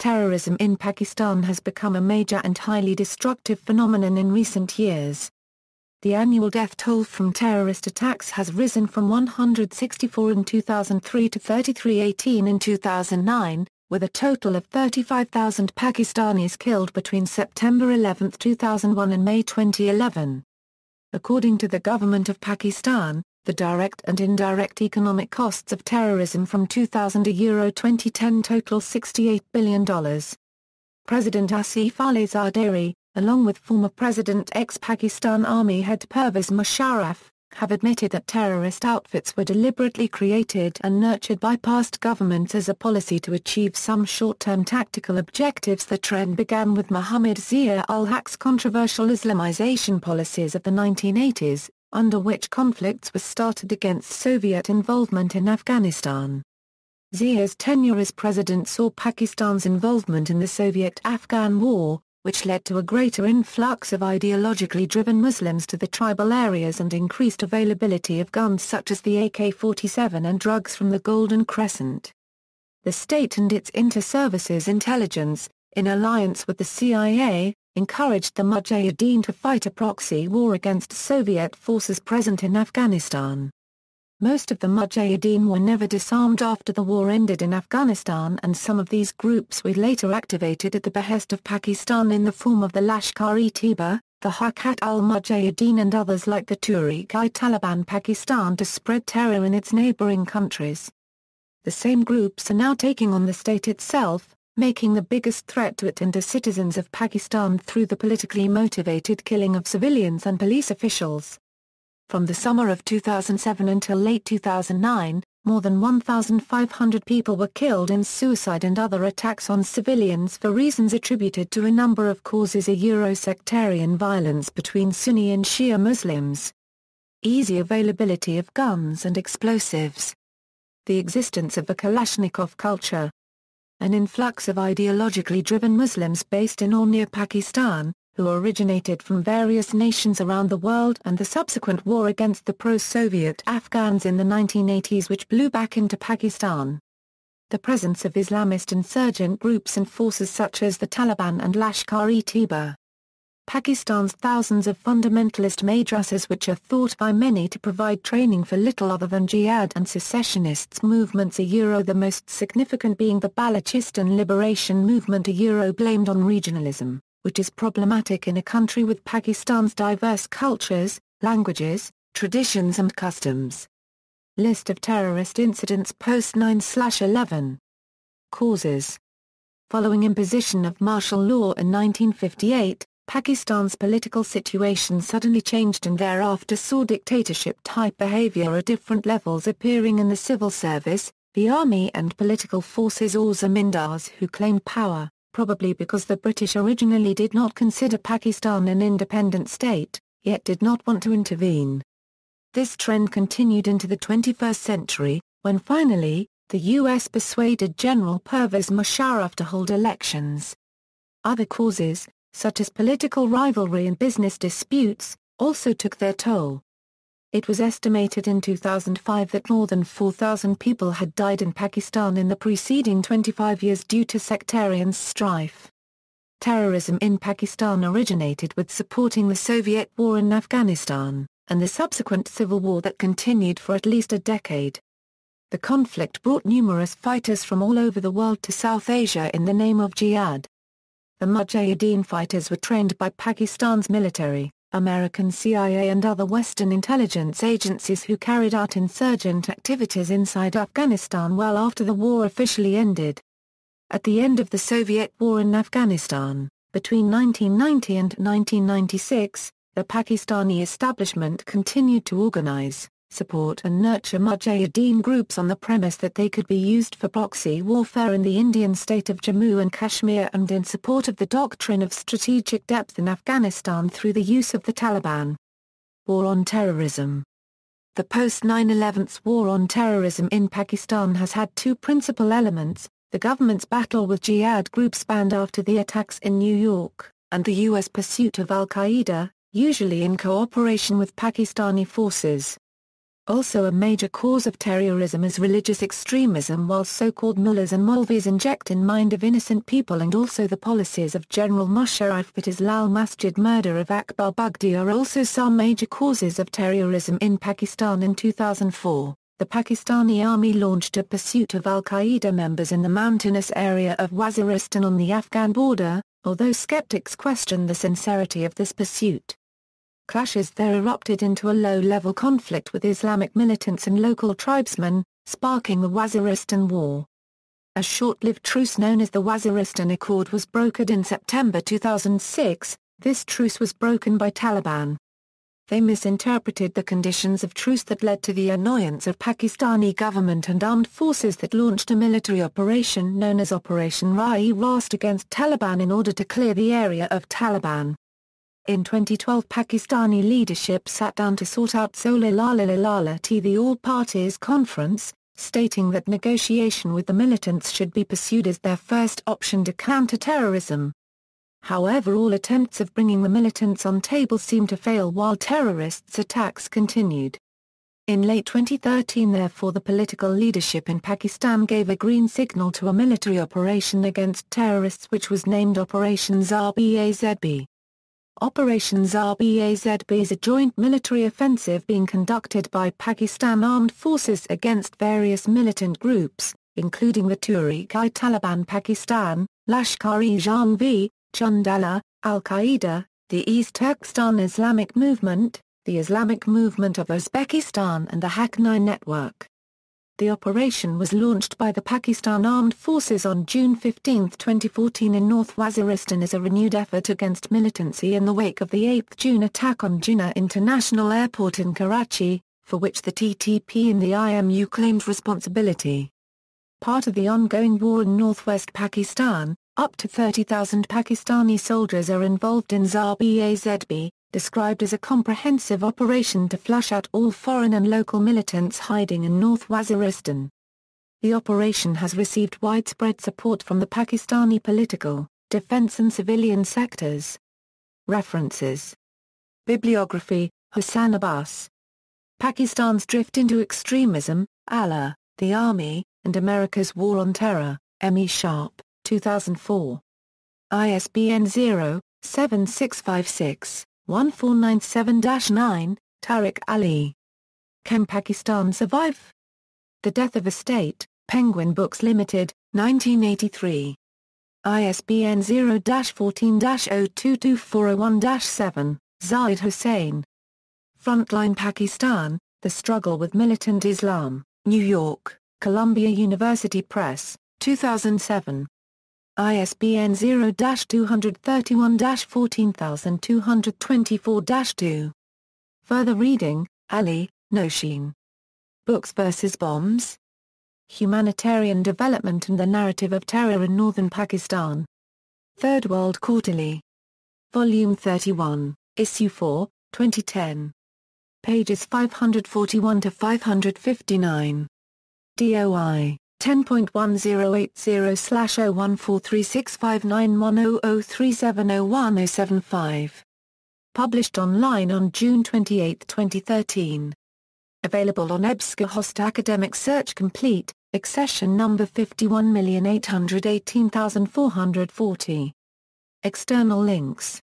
Terrorism in Pakistan has become a major and highly destructive phenomenon in recent years. The annual death toll from terrorist attacks has risen from 164 in 2003 to 3318 in 2009, with a total of 35,000 Pakistanis killed between September 11, 2001 and May 2011. According to the government of Pakistan, the direct and indirect economic costs of terrorism from 2000 to €2010 total $68 billion. President Asif Ali Zardari, along with former President ex-Pakistan Army head Pervez Musharraf, have admitted that terrorist outfits were deliberately created and nurtured by past governments as a policy to achieve some short-term tactical objectives. The trend began with Muhammad Zia-ul-Haq's controversial Islamization policies of the 1980s, under which conflicts were started against Soviet involvement in Afghanistan. Zia's tenure as president saw Pakistan's involvement in the Soviet-Afghan War, which led to a greater influx of ideologically driven Muslims to the tribal areas and increased availability of guns such as the AK-47 and drugs from the Golden Crescent. The state and its inter-services intelligence, in alliance with the CIA, encouraged the Mujahideen to fight a proxy war against Soviet forces present in Afghanistan. Most of the Mujahideen were never disarmed after the war ended in Afghanistan, and some of these groups were later activated at the behest of Pakistan in the form of the Lashkar-e-Taiba, the Harkat al-Mujahideen and others like the Tehrik-i-Taliban Pakistan to spread terror in its neighboring countries. The same groups are now taking on the state itself, making the biggest threat to it and to citizens of Pakistan through the politically motivated killing of civilians and police officials. From the summer of 2007 until late 2009, more than 1,500 people were killed in suicide and other attacks on civilians for reasons attributed to a number of causes: sectarian violence between Sunni and Shia Muslims, easy availability of guns and explosives, the existence of a Kalashnikov culture, an influx of ideologically driven Muslims based in or near Pakistan, who originated from various nations around the world, and the subsequent war against the pro-Soviet Afghans in the 1980s which blew back into Pakistan. The presence of Islamist insurgent groups and forces such as the Taliban and Lashkar-e-Taiba. Pakistan's thousands of fundamentalist madrasas which are thought by many to provide training for little other than jihad and secessionists movements, the most significant being the Balochistan Liberation Movement, blamed on regionalism, which is problematic in a country with Pakistan's diverse cultures, languages, traditions and customs. List of terrorist incidents post 9/11. Causes. Following imposition of martial law in 1958, Pakistan's political situation suddenly changed and thereafter saw dictatorship-type behavior at different levels appearing in the civil service, the army and political forces or zamindars who claimed power, probably because the British originally did not consider Pakistan an independent state, yet did not want to intervene. This trend continued into the 21st century, when finally, the U.S. persuaded General Pervez Musharraf to hold elections. Other causes, such as political rivalry and business disputes, also took their toll. It was estimated in 2005 that more than 4,000 people had died in Pakistan in the preceding 25 years due to sectarian strife. Terrorism in Pakistan originated with supporting the Soviet war in Afghanistan, and the subsequent civil war that continued for at least a decade. The conflict brought numerous fighters from all over the world to South Asia in the name of jihad. The Mujahideen fighters were trained by Pakistan's military, American CIA and other Western intelligence agencies who carried out insurgent activities inside Afghanistan well after the war officially ended. At the end of the Soviet war in Afghanistan, between 1990 and 1996, the Pakistani establishment continued to organize, support and nurture Mujahideen groups on the premise that they could be used for proxy warfare in the Indian state of Jammu and Kashmir and in support of the doctrine of strategic depth in Afghanistan through the use of the Taliban. War on terrorism. The post-9/11 war on terrorism in Pakistan has had two principal elements: the government's battle with jihad groups spanned after the attacks in New York, and the U.S. pursuit of al-Qaeda, usually in cooperation with Pakistani forces. Also a major cause of terrorism is religious extremism, while so-called mullahs and Maulvis inject in mind of innocent people, and also the policies of General Musharraf. It is Lal Masjid murder of Akbar Bugti are also some major causes of terrorism in Pakistan. In 2004, the Pakistani army launched a pursuit of al-Qaeda members in the mountainous area of Waziristan on the Afghan border, although skeptics question the sincerity of this pursuit. Clashes there erupted into a low-level conflict with Islamic militants and local tribesmen, sparking the Waziristan War. A short-lived truce known as the Waziristan Accord was brokered in September 2006. This truce was broken by Taliban. They misinterpreted the conditions of truce that led to the annoyance of Pakistani government and armed forces that launched a military operation known as Operation Rai-e-Rast against Taliban in order to clear the area of Taliban. In 2012, Pakistani leadership sat down to sort out Solilala the All-Parties Conference, stating that negotiation with the militants should be pursued as their first option to counter terrorism. However, all attempts of bringing the militants on table seemed to fail while terrorists' attacks continued. In late 2013, therefore, the political leadership in Pakistan gave a green signal to a military operation against terrorists which was named Operation Zarbazb. Operation Zarbazb is a joint military offensive being conducted by Pakistan Armed Forces against various militant groups, including the Tehrik-i-Taliban Pakistan, Lashkar-e-Jhangvi, Chundala, Al-Qaeda, the East Turkestan Islamic Movement, the Islamic Movement of Uzbekistan and the Haqqani Network. The operation was launched by the Pakistan Armed Forces on June 15, 2014 in North Waziristan as a renewed effort against militancy in the wake of the 8 June attack on Jinnah International Airport in Karachi, for which the TTP and the IMU claimed responsibility. Part of the ongoing war in northwest Pakistan, up to 30,000 Pakistani soldiers are involved in Zarbazb, described as a comprehensive operation to flush out all foreign and local militants hiding in North Waziristan. The operation has received widespread support from the Pakistani political, defense and civilian sectors. References. Bibliography: Hussain Abbas. Pakistan's Drift into Extremism, Allah, the Army, and America's War on Terror, M. E. Sharp, 2004. ISBN 0-7656-1497-9, Tariq Ali. Can Pakistan Survive? The Death of a State, Penguin Books Limited, 1983. ISBN 0-14-022401-7, Zahid Hussain. Frontline Pakistan, The Struggle with Militant Islam, New York, Columbia University Press, 2007. ISBN 0-231-14224-2. Further reading: Ali, Nosheen. Books vs. Bombs? Humanitarian Development and the Narrative of Terror in Northern Pakistan. Third World Quarterly. Volume 31, Issue 4, 2010. Pages 541 to 559. DOI 10.1080/01436591003701075. Published online on June 28, 2013. Available on EBSCOhost Academic Search Complete, accession number 51818440. External links.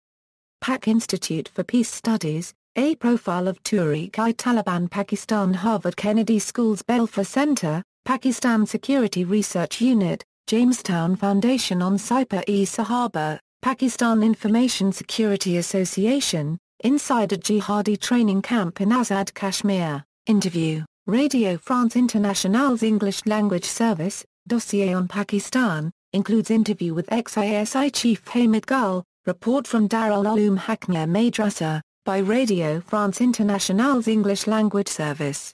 Pak Institute for Peace Studies, A Profile of Tehrik-i-Taliban Pakistan, Harvard Kennedy School's Belfer Center, Pakistan Security Research Unit, Jamestown Foundation on Saipa-e-Sahaba, Pakistan Information Security Association, Inside a Jihadi Training Camp in Azad Kashmir, Interview, Radio France Internationale's English Language Service, Dossier on Pakistan, includes interview with ex-ISI Chief Hamid Gul, report from Darul Uloom Haqqaniya Madrasa, by Radio France Internationale's English Language Service.